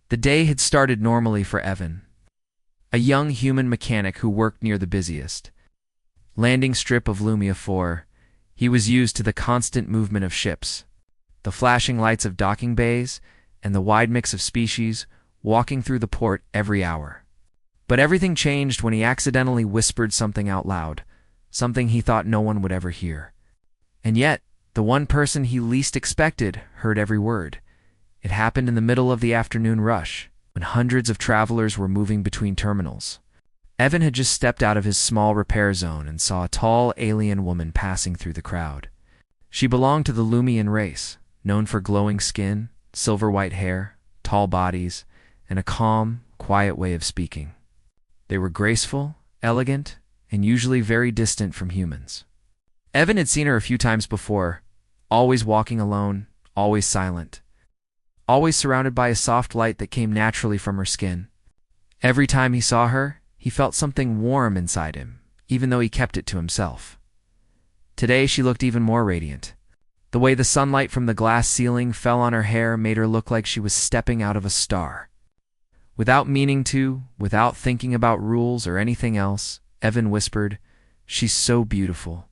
The day had started normally for Evan, a young human mechanic who worked near the busiest landing strip of Lumia 4. He was used to the constant movement of ships, the flashing lights of docking bays, and the wide mix of species walking through the port every hour. But everything changed when he accidentally whispered something out loud, something he thought no one would ever hear. And yet, the one person he least expected heard every word. It happened in the middle of the afternoon rush, when hundreds of travelers were moving between terminals. Evan had just stepped out of his small repair zone and saw a tall alien woman passing through the crowd. She belonged to the Lumian race, known for glowing skin, silver-white hair, tall bodies, and a calm, quiet way of speaking. They were graceful, elegant, and usually very distant from humans. Evan had seen her a few times before, always walking alone, always silent, always surrounded by a soft light that came naturally from her skin. Every time he saw her, he felt something warm inside him, even though he kept it to himself. Today she looked even more radiant. The way the sunlight from the glass ceiling fell on her hair made her look like she was stepping out of a star. Without meaning to, without thinking about rules or anything else, Evan whispered, "She's so beautiful."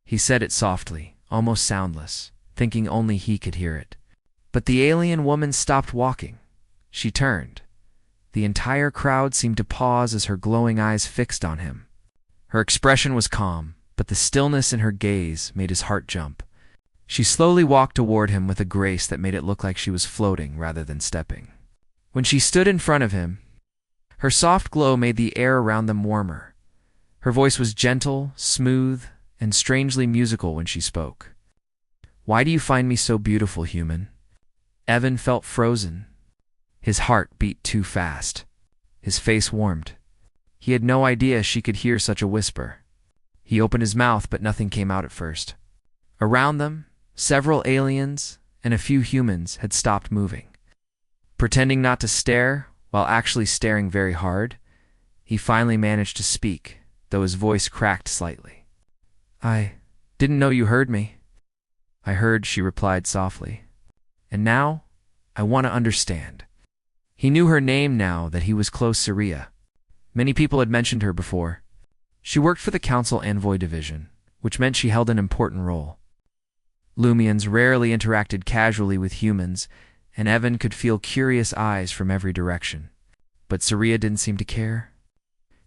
He said it softly, almost soundless, thinking only he could hear it. But the alien woman stopped walking. She turned. The entire crowd seemed to pause as her glowing eyes fixed on him. Her expression was calm, but the stillness in her gaze made his heart jump. She slowly walked toward him with a grace that made it look like she was floating rather than stepping. When she stood in front of him, her soft glow made the air around them warmer. Her voice was gentle, smooth, and strangely musical when she spoke. "Why do you find me so beautiful, human?" Evan felt frozen. His heart beat too fast. His face warmed. He had no idea she could hear such a whisper. He opened his mouth, but nothing came out at first. Around them, several aliens and a few humans had stopped moving. Pretending not to stare, while actually staring very hard, he finally managed to speak, though his voice cracked slightly. "I didn't know you heard me." "I heard," she replied softly. "And now, I want to understand." He knew her name now that he was close Syria. Many people had mentioned her before. She worked for the Council Envoy Division, which meant she held an important role. Lumians rarely interacted casually with humans, and Evan could feel curious eyes from every direction. But Syria didn't seem to care.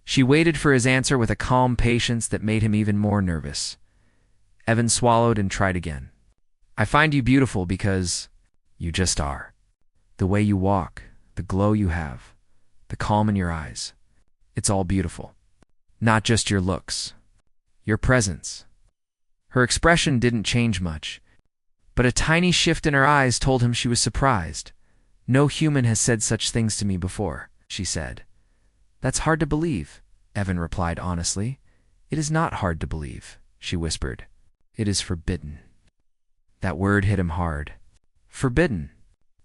She waited for his answer with a calm patience that made him even more nervous. Evan swallowed and tried again. "I find you beautiful because you just are. The way you walk, the glow you have, the calm in your eyes. It's all beautiful. Not just your looks, your presence." Her expression didn't change much, but a tiny shift in her eyes told him she was surprised. "No human has said such things to me before," she said. "That's hard to believe," Evan replied honestly. "It is not hard to believe," she whispered. "It is forbidden." That word hit him hard. Forbidden.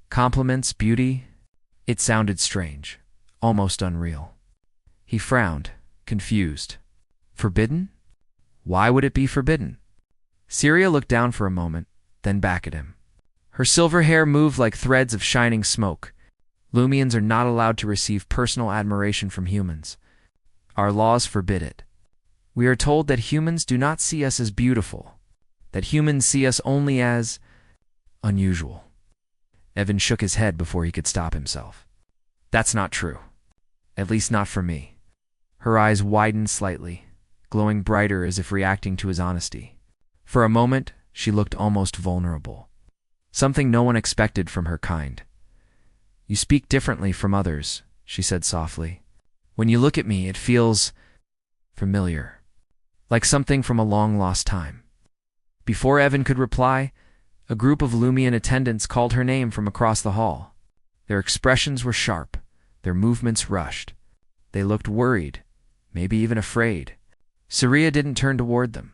Compliments, beauty. It sounded strange, almost unreal. He frowned, confused. Forbidden? Why would it be forbidden? Syria looked down for a moment, then back at him. Her silver hair moved like threads of shining smoke. Lumians are not allowed to receive personal admiration from humans. Our laws forbid it. We are told that humans do not see us as beautiful, that humans see us only as unusual. Evan shook his head before he could stop himself. "That's not true. At least not for me." Her eyes widened slightly, glowing brighter as if reacting to his honesty. For a moment, she looked almost vulnerable. Something no one expected from her kind. "You speak differently from others," she said softly. "When you look at me, it feels familiar, like something from a long-lost time." Before Evan could reply, a group of Lumian attendants called her name from across the hall. Their expressions were sharp, their movements rushed. They looked worried, maybe even afraid. Syria didn't turn toward them.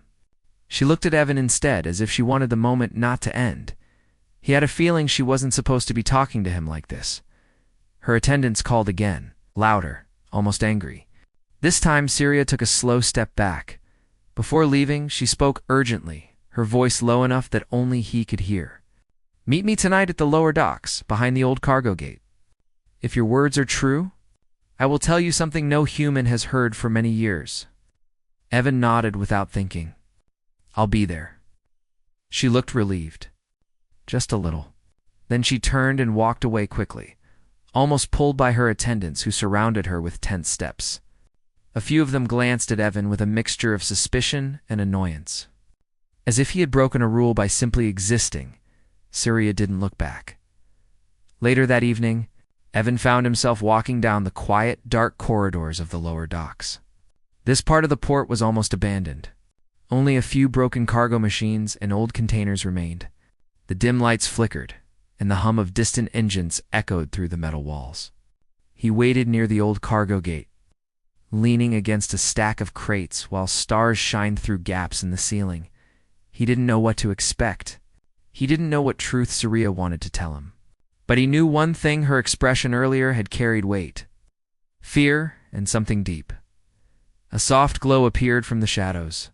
She looked at Evan instead, as if she wanted the moment not to end. He had a feeling she wasn't supposed to be talking to him like this. Her attendants called again, louder, almost angry. This time Syria took a slow step back. Before leaving, she spoke urgently, her voice low enough that only he could hear. "Meet me tonight at the lower docks, behind the old cargo gate." If your words are true, I will tell you something no human has heard for many years. Evan nodded without thinking. I'll be there. She looked relieved. Just a little. Then she turned and walked away quickly, almost pulled by her attendants who surrounded her with tense steps. A few of them glanced at Evan with a mixture of suspicion and annoyance. As if he had broken a rule by simply existing, Syria didn't look back. Later that evening, Evan found himself walking down the quiet, dark corridors of the lower docks. This part of the port was almost abandoned. Only a few broken cargo machines and old containers remained. The dim lights flickered, and the hum of distant engines echoed through the metal walls. He waited near the old cargo gate, leaning against a stack of crates while stars shined through gaps in the ceiling. He didn't know what to expect. He didn't know what truth Syria wanted to tell him. But he knew one thing: her expression earlier had carried weight. Fear and something deep. A soft glow appeared from the shadows.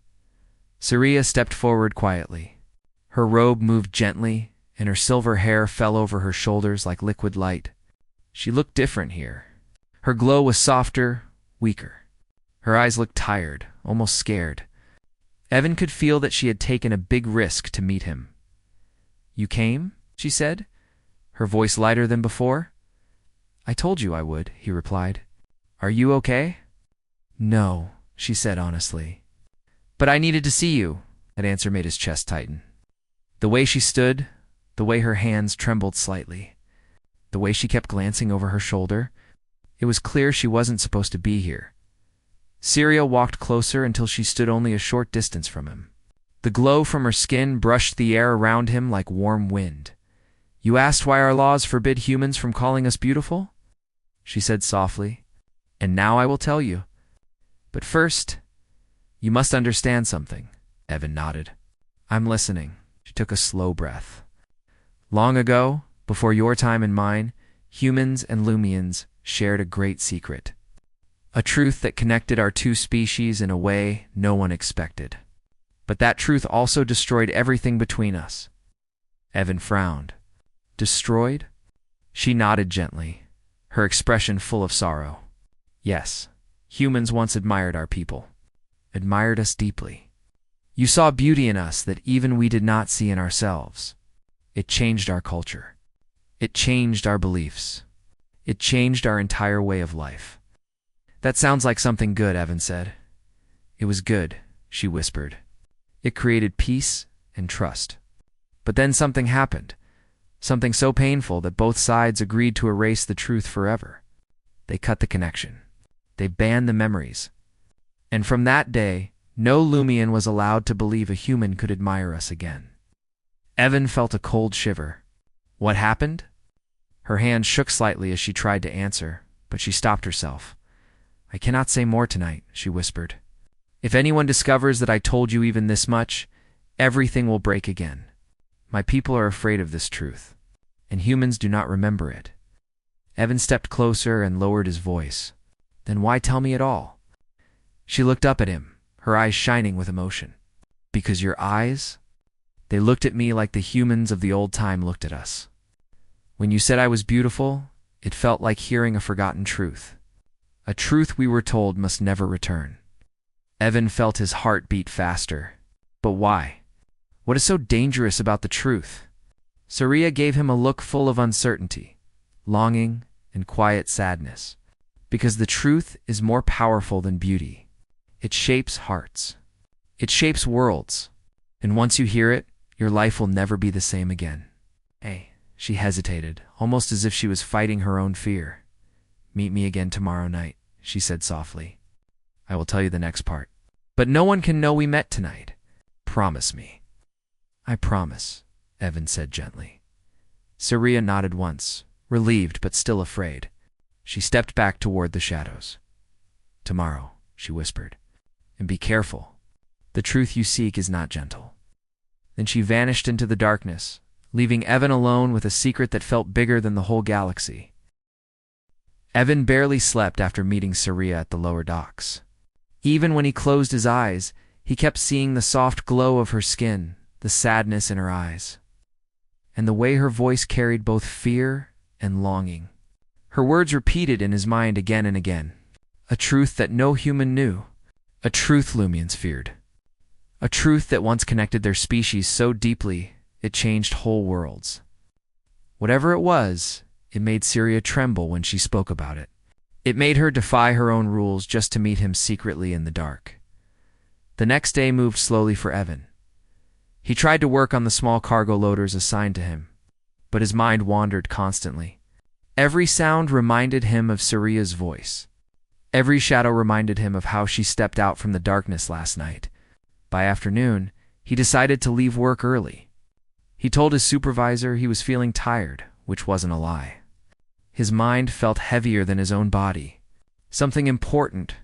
Syria stepped forward quietly. Her robe moved gently, and her silver hair fell over her shoulders like liquid light. She looked different here. Her glow was softer, weaker. Her eyes looked tired, almost scared. Evan could feel that she had taken a big risk to meet him. "You came?" she said, her voice lighter than before. "I told you I would," he replied. "Are you okay?" "No," she said honestly. "But I needed to see you." That answer made his chest tighten. The way she stood, the way her hands trembled slightly, the way she kept glancing over her shoulder, it was clear she wasn't supposed to be here. Syria walked closer until she stood only a short distance from him. The glow from her skin brushed the air around him like warm wind. "You asked why our laws forbid humans from calling us beautiful?" she said softly. "And now I will tell you. But first, you must understand something." Evan nodded. "I'm listening." She took a slow breath. "Long ago, before your time and mine, humans and Lumians shared a great secret. A truth that connected our two species in a way no one expected. But that truth also destroyed everything between us." Evan frowned. "Destroyed?" She nodded gently, her expression full of sorrow. "Yes, humans once admired our people. Admired us deeply. You saw beauty in us that even we did not see in ourselves. It changed our culture. It changed our beliefs. It changed our entire way of life." "That sounds like something good," Evan said. "It was good," she whispered. "It created peace and trust. But then something happened, something so painful that both sides agreed to erase the truth forever. They cut the connection. They banned the memories. And from that day, no Lumian was allowed to believe a human could admire us again." Evan felt a cold shiver. "What happened?" Her hand shook slightly as she tried to answer, but she stopped herself. "I cannot say more tonight," she whispered. "If anyone discovers that I told you even this much, everything will break again. My people are afraid of this truth, and humans do not remember it." Evan stepped closer and lowered his voice. "Then why tell me at all?" She looked up at him, her eyes shining with emotion. "Because your eyes, they looked at me like the humans of the old time looked at us. When you said I was beautiful, it felt like hearing a forgotten truth. A truth we were told must never return." Evan felt his heart beat faster. But why? What is so dangerous about the truth? Syria gave him a look full of uncertainty, longing, and quiet sadness. Because the truth is more powerful than beauty. It shapes hearts. It shapes worlds. And once you hear it, your life will never be the same again. "Hey," she hesitated, almost as if she was fighting her own fear. "Meet me again tomorrow night," she said softly. "I will tell you the next part. But no one can know we met tonight. Promise me." "I promise," Evan said gently. Syria nodded once, relieved but still afraid. She stepped back toward the shadows. "Tomorrow," she whispered. "And be careful. The truth you seek is not gentle." Then she vanished into the darkness, leaving Evan alone with a secret that felt bigger than the whole galaxy. Evan barely slept after meeting Syria at the lower docks. Even when he closed his eyes, he kept seeing the soft glow of her skin, the sadness in her eyes, and the way her voice carried both fear and longing. Her words repeated in his mind again and again. A truth that no human knew. A truth Lumians feared. A truth that once connected their species so deeply it changed whole worlds. Whatever it was, it made Syria tremble when she spoke about it. It made her defy her own rules just to meet him secretly in the dark. The next day moved slowly for Evan. He tried to work on the small cargo loaders assigned to him, but his mind wandered constantly. Every sound reminded him of Syria's voice. Every shadow reminded him of how she stepped out from the darkness last night. By afternoon, he decided to leave work early. He told his supervisor he was feeling tired, which wasn't a lie. His mind felt heavier than his own body. Something important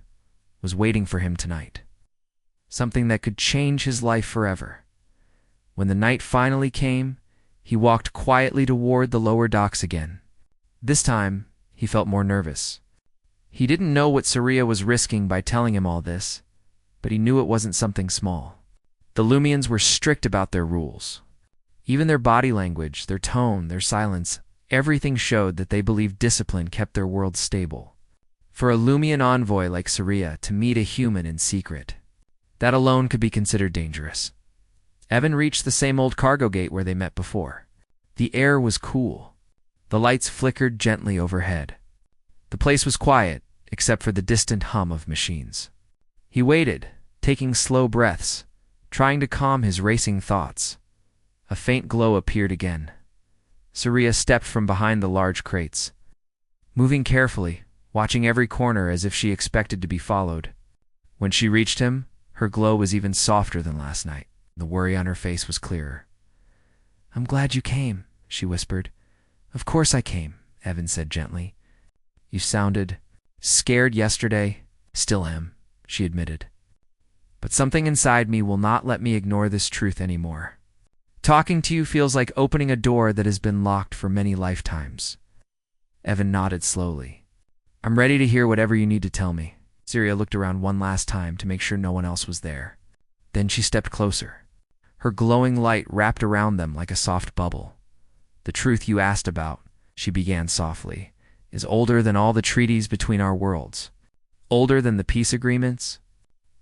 was waiting for him tonight. Something that could change his life forever. When the night finally came, he walked quietly toward the lower docks again. This time, he felt more nervous. He didn't know what Syria was risking by telling him all this, but he knew it wasn't something small. The Lumians were strict about their rules. Even their body language, their tone, their silence, everything showed that they believed discipline kept their world stable. For a Lumian envoy like Syria to meet a human in secret, that alone could be considered dangerous. Evan reached the same old cargo gate where they met before. The air was cool. The lights flickered gently overhead. The place was quiet, except for the distant hum of machines. He waited, taking slow breaths, trying to calm his racing thoughts. A faint glow appeared again. Syria stepped from behind the large crates, moving carefully, watching every corner as if she expected to be followed. When she reached him, her glow was even softer than last night. The worry on her face was clearer. "I'm glad you came," she whispered. "Of course I came," Evan said gently. "You sounded scared yesterday." "Still am," she admitted. "But something inside me will not let me ignore this truth anymore. Talking to you feels like opening a door that has been locked for many lifetimes." Evan nodded slowly. "I'm ready to hear whatever you need to tell me." Syria looked around one last time to make sure no one else was there. Then she stepped closer. Her glowing light wrapped around them like a soft bubble. "The truth you asked about," she began softly, "is older than all the treaties between our worlds. Older than the peace agreements.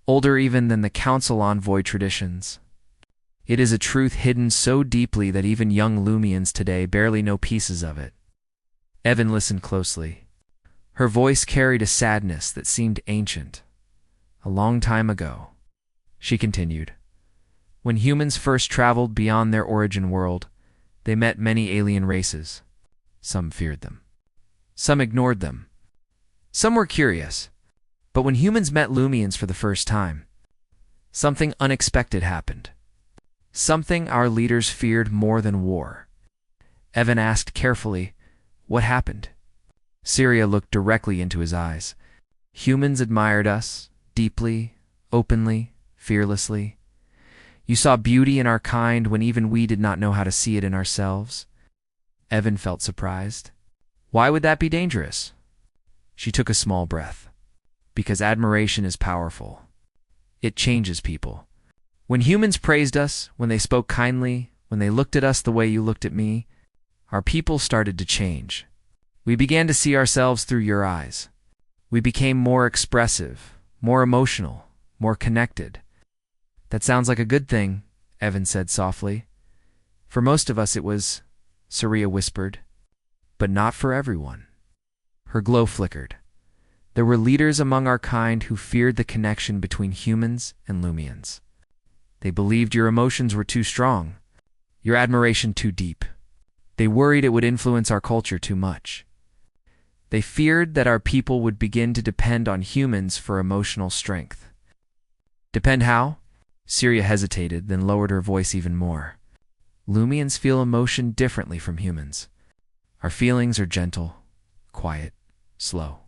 Older even than the council envoy traditions. It is a truth hidden so deeply that even young Lumians today barely know pieces of it." Evan listened closely. Her voice carried a sadness that seemed ancient. "A long time ago," she continued, "when humans first traveled beyond their origin world, they met many alien races. Some feared them. Some ignored them. Some were curious. But when humans met Lumians for the first time, something unexpected happened. Something our leaders feared more than war." Evan asked carefully, "What happened?" Syria looked directly into his eyes. "Humans admired us, deeply, openly, fearlessly. You saw beauty in our kind when even we did not know how to see it in ourselves." Evan felt surprised. "Why would that be dangerous?" She took a small breath. "Because admiration is powerful. It changes people. When humans praised us, when they spoke kindly, when they looked at us the way you looked at me, our people started to change. We began to see ourselves through your eyes. We became more expressive, more emotional, more connected." "That sounds like a good thing," Evan said softly. "For most of us it was," Syria whispered. "But not for everyone." Her glow flickered. "There were leaders among our kind who feared the connection between humans and Lumians. They believed your emotions were too strong, your admiration too deep. They worried it would influence our culture too much. They feared that our people would begin to depend on humans for emotional strength." "Depend how?" Syria hesitated, then lowered her voice even more. "Lumians feel emotion differently from humans. Our feelings are gentle, quiet, slow.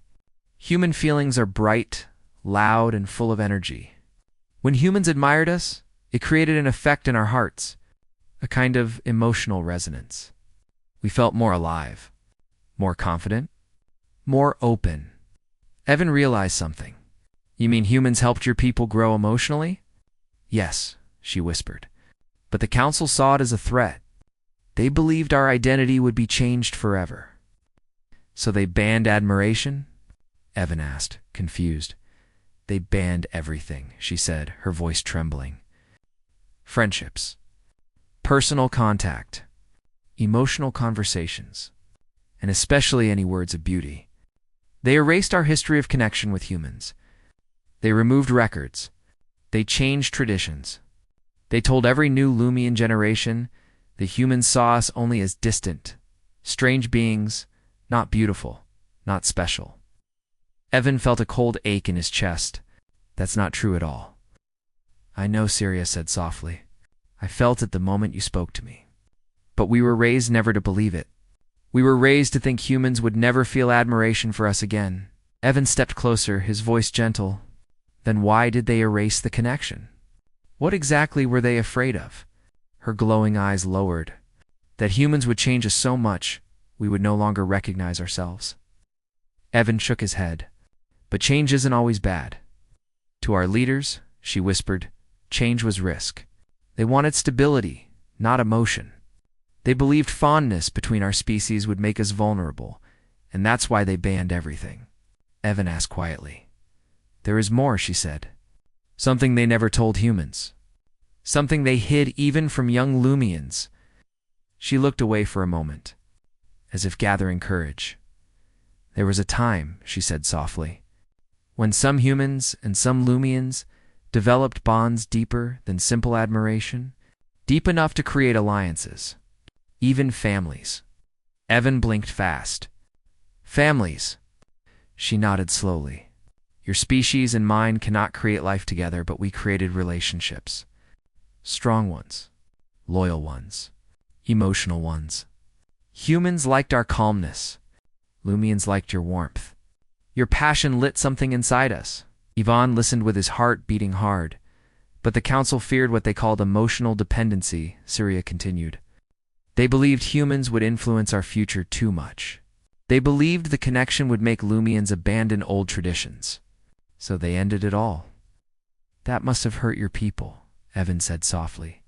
Human feelings are bright, loud, and full of energy. When humans admired us, it created an effect in our hearts, a kind of emotional resonance. We felt more alive, more confident, more open." Evan realized something. "You mean humans helped your people grow emotionally?" "Yes," she whispered. "But the council saw it as a threat. They believed our identity would be changed forever." So they banned admiration? Evan asked, confused. They banned everything, she said, her voice trembling. Friendships, personal contact, emotional conversations, and especially any words of beauty. They erased our history of connection with humans. They removed records. They changed traditions. They told every new Lumian generation the humans saw us only as distant, strange beings, not beautiful, not special. Evan felt a cold ache in his chest. That's not true at all. I know, Syria said softly. I felt it the moment you spoke to me. But we were raised never to believe it. We were raised to think humans would never feel admiration for us again. Evan stepped closer, his voice gentle. Then why did they erase the connection? What exactly were they afraid of? Her glowing eyes lowered. That humans would change us so much, we would no longer recognize ourselves. Evan shook his head. But change isn't always bad. To our leaders, she whispered, change was risk. They wanted stability, not emotion. They believed fondness between our species would make us vulnerable, and that's why they banned everything. Evan asked quietly. There is more, she said. Something they never told humans. Something they hid even from young Lumians. She looked away for a moment, as if gathering courage. There was a time, she said softly, when some humans and some Lumians developed bonds deeper than simple admiration, deep enough to create alliances, even families. Evan blinked fast. Families. She nodded slowly. Your species and mine cannot create life together, but we created relationships. Strong ones, loyal ones, emotional ones. Humans liked our calmness. Lumians liked your warmth. Your passion lit something inside us. Ivan listened with his heart beating hard. But the council feared what they called emotional dependency, Syria continued. They believed humans would influence our future too much. They believed the connection would make Lumians abandon old traditions. So they ended it all. That must have hurt your people, Evan said softly.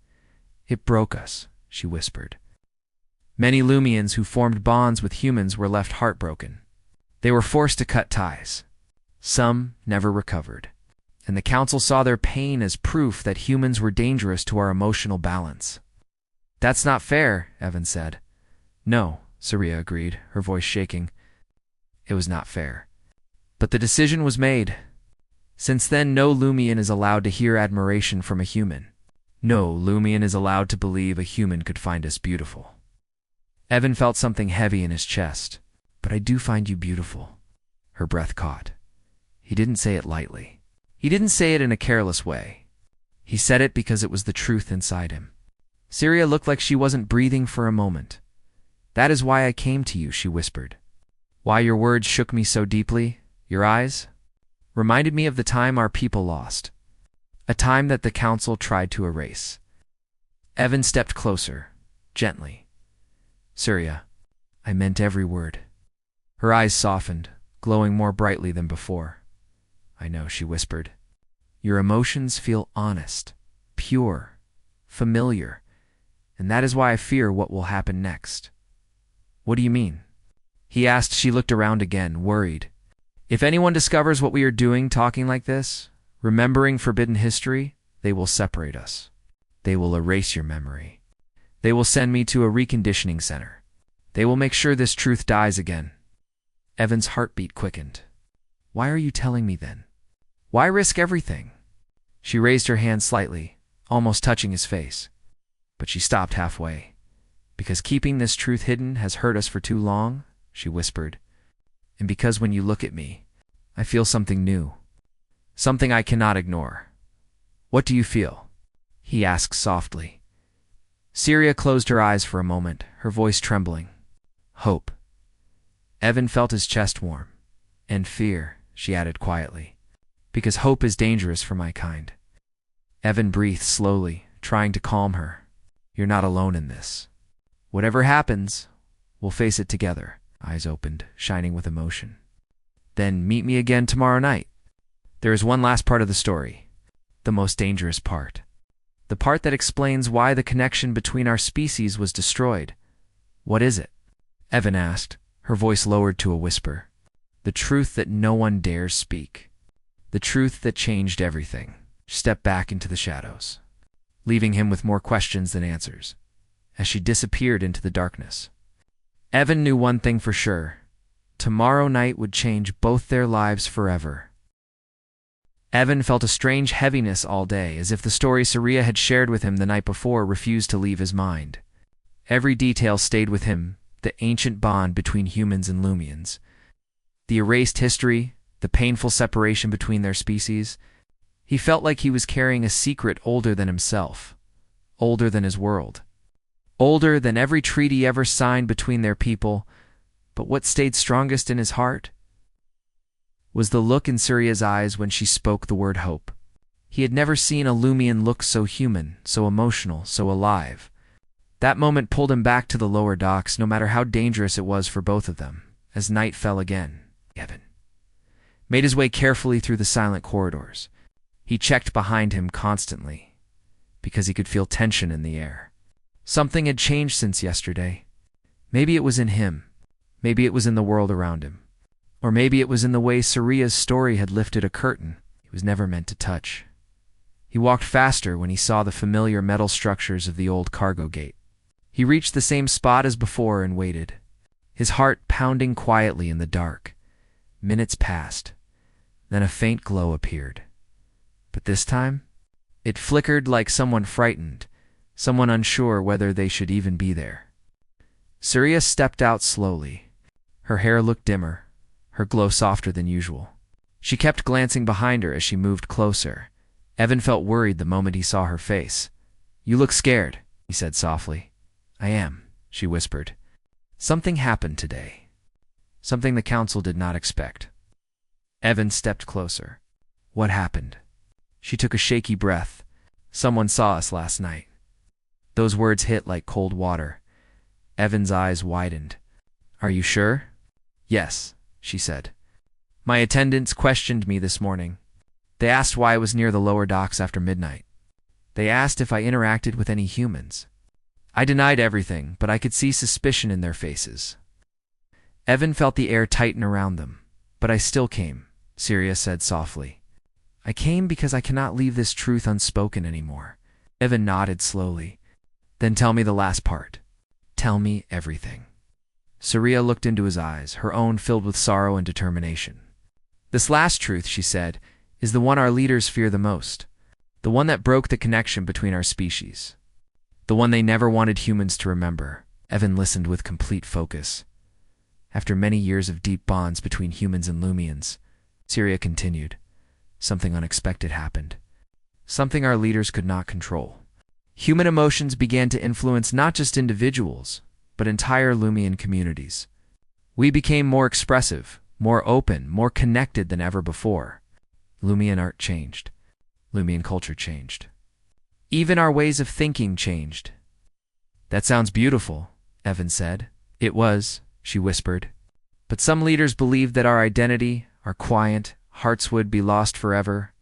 It broke us, she whispered. Many Lumians who formed bonds with humans were left heartbroken. They were forced to cut ties. Some never recovered. And the council saw their pain as proof that humans were dangerous to our emotional balance. That's not fair, Evan said. No, Syria agreed, her voice shaking. It was not fair. But the decision was made. Since then, no Lumian is allowed to hear admiration from a human. No Lumian is allowed to believe a human could find us beautiful. Evan felt something heavy in his chest. But I do find you beautiful. Her breath caught. He didn't say it lightly. He didn't say it in a careless way. He said it because it was the truth inside him. Syria looked like she wasn't breathing for a moment. That is why I came to you, she whispered. Why your words shook me so deeply, your eyes, reminded me of the time our people lost. A time that the council tried to erase. Evan stepped closer, gently. Syria, I meant every word. Her eyes softened, glowing more brightly than before. I know, she whispered. Your emotions feel honest, pure, familiar, and that is why I fear what will happen next. What do you mean? He asked. She looked around again, worried. If anyone discovers what we are doing talking like this, remembering forbidden history, they will separate us. They will erase your memory. They will send me to a reconditioning center. They will make sure this truth dies again. Evan's heartbeat quickened. Why are you telling me then? Why risk everything? She raised her hand slightly, almost touching his face. But she stopped halfway. Because keeping this truth hidden has hurt us for too long, she whispered. And because when you look at me, I feel something new. Something I cannot ignore. What do you feel? He asked softly. Syria closed her eyes for a moment, her voice trembling. Hope. Evan felt his chest warm. And fear, she added quietly. Because hope is dangerous for my kind. Evan breathed slowly, trying to calm her. You're not alone in this. Whatever happens, we'll face it together. Eyes opened, shining with emotion. Then meet me again tomorrow night. There is one last part of the story. The most dangerous part. The part that explains why the connection between our species was destroyed. What is it? Evan asked, her voice lowered to a whisper. The truth that no one dares speak. The truth that changed everything. She stepped back into the shadows, leaving him with more questions than answers, as she disappeared into the darkness. Evan knew one thing for sure. Tomorrow night would change both their lives forever. Evan felt a strange heaviness all day, as if the story Saria had shared with him the night before refused to leave his mind. Every detail stayed with him, the ancient bond between humans and Lumians, the erased history, the painful separation between their species. He felt like he was carrying a secret older than himself, older than his world, older than every treaty ever signed between their people. But what stayed strongest in his heart was the look in Suria's eyes when she spoke the word hope. He had never seen a Lumian look so human, so emotional, so alive. That moment pulled him back to the lower docks, no matter how dangerous it was for both of them. As night fell again, Evan made his way carefully through the silent corridors. He checked behind him constantly, because he could feel tension in the air. Something had changed since yesterday. Maybe it was in him. Maybe it was in the world around him. Or maybe it was in the way Suria's story had lifted a curtain he was never meant to touch. He walked faster when he saw the familiar metal structures of the old cargo gate. He reached the same spot as before and waited, his heart pounding quietly in the dark. Minutes passed. Then a faint glow appeared. But this time, it flickered like someone frightened, someone unsure whether they should even be there. Suria stepped out slowly. Her hair looked dimmer, her glow softer than usual. She kept glancing behind her as she moved closer. Evan felt worried the moment he saw her face. "You look scared," he said softly. "I am," she whispered. "Something happened today. Something the council did not expect." Evan stepped closer. "What happened?" She took a shaky breath. "Someone saw us last night." Those words hit like cold water. Evan's eyes widened. "Are you sure?" "Yes," she said. "My attendants questioned me this morning. They asked why I was near the lower docks after midnight. They asked if I interacted with any humans. I denied everything, but I could see suspicion in their faces." Evan felt the air tighten around them. "But I still came," Suria said softly. "I came because I cannot leave this truth unspoken anymore." Evan nodded slowly. "Then tell me the last part. Tell me everything." Suria looked into his eyes, her own filled with sorrow and determination. "This last truth," she said, "is the one our leaders fear the most. The one that broke the connection between our species. The one they never wanted humans to remember." Evan listened with complete focus. "After many years of deep bonds between humans and Lumians," Suria continued, "something unexpected happened. Something our leaders could not control. Human emotions began to influence not just individuals, but entire Lumian communities. We became more expressive, more open, more connected than ever before. Lumian art changed. Lumian culture changed. Even our ways of thinking changed." "That sounds beautiful," Evan said. "It was," she whispered. "But some leaders believed that our identity, our quiet hearts would be lost forever.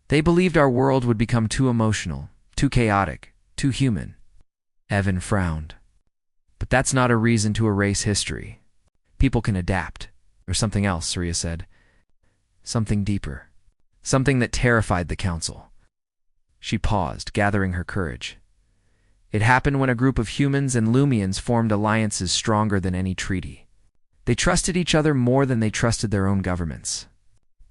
They believed our world would become too emotional, too chaotic, too human." Evan frowned. "But that's not a reason to erase history. People can adapt." "Or something else," Suria said. "Something deeper. Something that terrified the council." She paused, gathering her courage. "It happened when a group of humans and Lumians formed alliances stronger than any treaty. They trusted each other more than they trusted their own governments.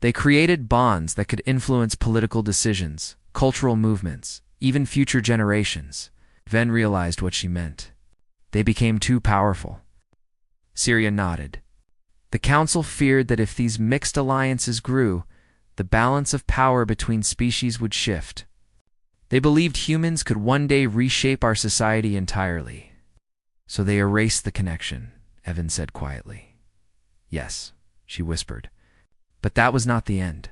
They created bonds that could influence political decisions, cultural movements, even future generations." Ven realized what she meant. They became too powerful. Suria nodded. The council feared that if these mixed alliances grew, the balance of power between species would shift. They believed humans could one day reshape our society entirely. "So they erased the connection," Evan said quietly. "Yes," she whispered. "But that was not the end.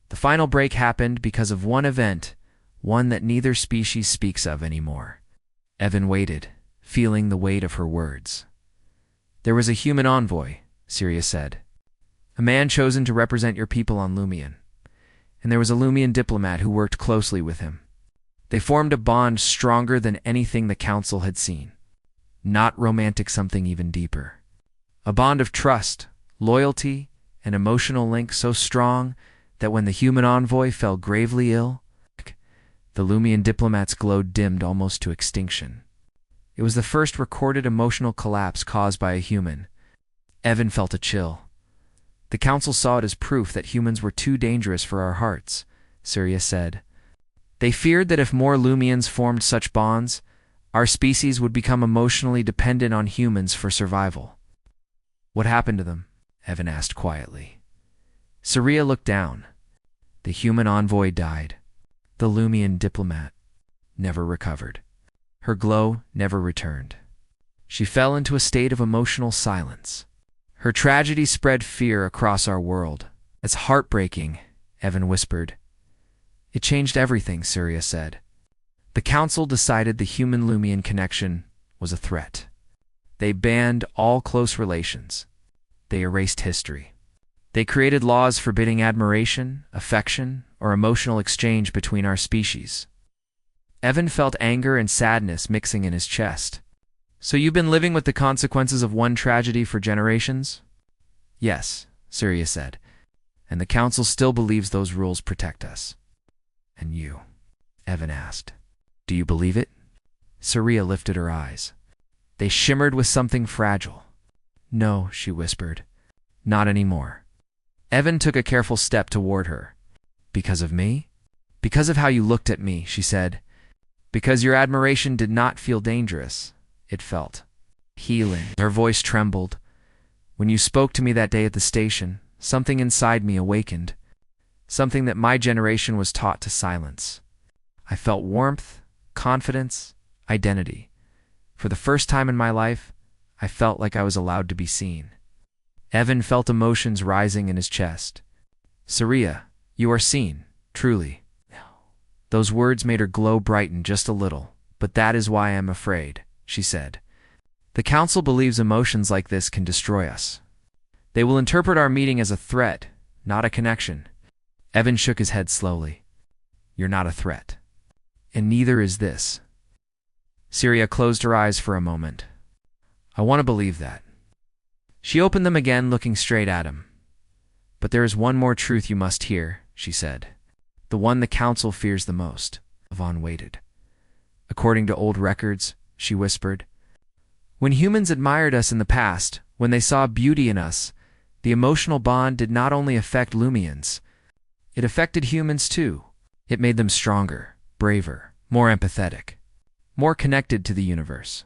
The final break happened because of one event, one that neither species speaks of anymore." Evan waited, feeling the weight of her words. "There was a human envoy," Suria said. "A man chosen to represent your people on Lumian. And there was a Lumian diplomat who worked closely with him. They formed a bond stronger than anything the council had seen. Not romantic, something even deeper. A bond of trust, loyalty, and emotional link so strong that when the human envoy fell gravely ill, the Lumian diplomat's glow dimmed almost to extinction. It was the first recorded emotional collapse caused by a human. Evan felt a chill. The council saw it as proof that humans were too dangerous for our hearts, Surya said. They feared that if more Lumians formed such bonds, our species would become emotionally dependent on humans for survival. What happened to them? Evan asked quietly. Surya looked down. The human envoy died. The Lumian diplomat never recovered. Her glow never returned. She fell into a state of emotional silence. Her tragedy spread fear across our world. It's heartbreaking, Evan whispered. It changed everything, Surya said. The council decided the human-Lumian connection was a threat. They banned all close relations. They erased history. They created laws forbidding admiration, affection, or emotional exchange between our species. Evan felt anger and sadness mixing in his chest. So you've been living with the consequences of one tragedy for generations? Yes, Surya said. And the council still believes those rules protect us. And you? Evan asked. Do you believe it? Surya lifted her eyes. They shimmered with something fragile. No, she whispered. Not anymore. Evan took a careful step toward her. Because of me? Because of how you looked at me, she said. Because your admiration did not feel dangerous. It felt healing. Her voice trembled. When you spoke to me that day at the station, something inside me awakened. Something that my generation was taught to silence. I felt warmth, confidence, identity. For the first time in my life, I felt like I was allowed to be seen. Evan felt emotions rising in his chest. Surya, you are seen, truly. Those words made her glow brighten just a little, but that is why I am afraid, she said. The council believes emotions like this can destroy us. They will interpret our meeting as a threat, not a connection. Evan shook his head slowly. You're not a threat. And neither is this. Surya closed her eyes for a moment. I want to believe that. She opened them again, looking straight at him. But there is one more truth you must hear, she said. The one the council fears the most. Yvonne waited. According to old records, she whispered, when humans admired us in the past, when they saw beauty in us, the emotional bond did not only affect Lumians, it affected humans too. It made them stronger, braver, more empathetic, more connected to the universe.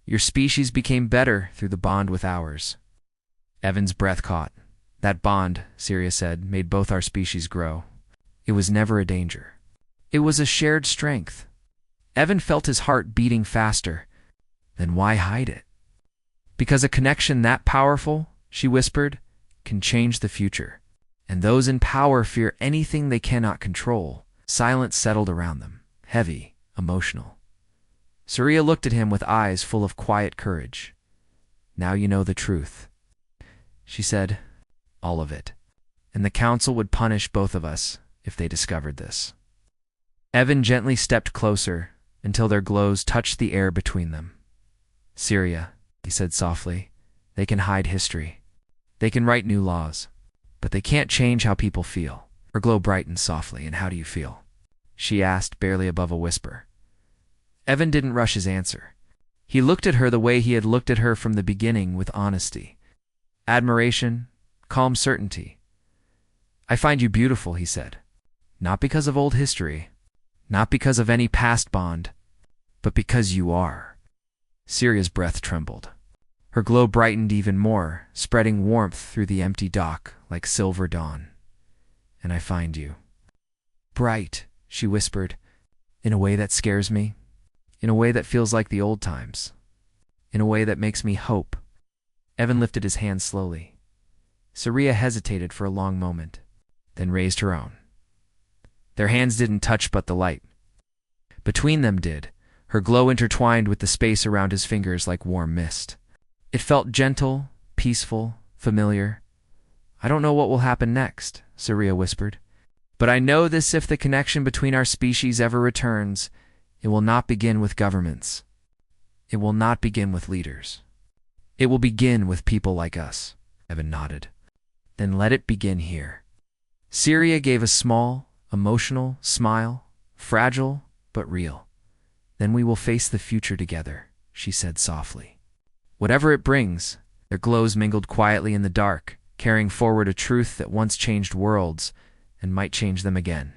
Your species became better through the bond with ours. Evan's breath caught. That bond, Surya said, made both our species grow. It was never a danger. It was a shared strength. Evan felt his heart beating faster. Then why hide it? Because a connection that powerful, she whispered, can change the future. And those in power fear anything they cannot control. Silence settled around them, heavy, emotional. Surya looked at him with eyes full of quiet courage. Now you know the truth. She said, all of it. And the council would punish both of us if they discovered this. Evan gently stepped closer until their glows touched the air between them. Surya, he said softly, they can hide history. They can write new laws. But they can't change how people feel. Her glow brightened softly. And how do you feel? She asked, barely above a whisper. Evan didn't rush his answer. He looked at her the way he had looked at her from the beginning, with honesty. Admiration, calm certainty. I find you beautiful, he said. Not because of old history, not because of any past bond, but because you are. Surya's breath trembled. Her glow brightened even more, spreading warmth through the empty dock like silver dawn. And I find you bright, she whispered, in a way that scares me, in a way that feels like the old times, in a way that makes me hope. Evan lifted his hand slowly. Surya hesitated for a long moment, then raised her own. Their hands didn't touch, but the light between them did. Her glow intertwined with the space around his fingers like warm mist. It felt gentle, peaceful, familiar. I don't know what will happen next, Surya whispered. But I know this: if the connection between our species ever returns, it will not begin with governments. It will not begin with leaders. It will begin with people like us. Evan nodded. Then let it begin here. Syria gave a small, emotional smile, fragile but real. Then we will face the future together, she said softly. Whatever it brings, their glows mingled quietly in the dark, carrying forward a truth that once changed worlds and might change them again.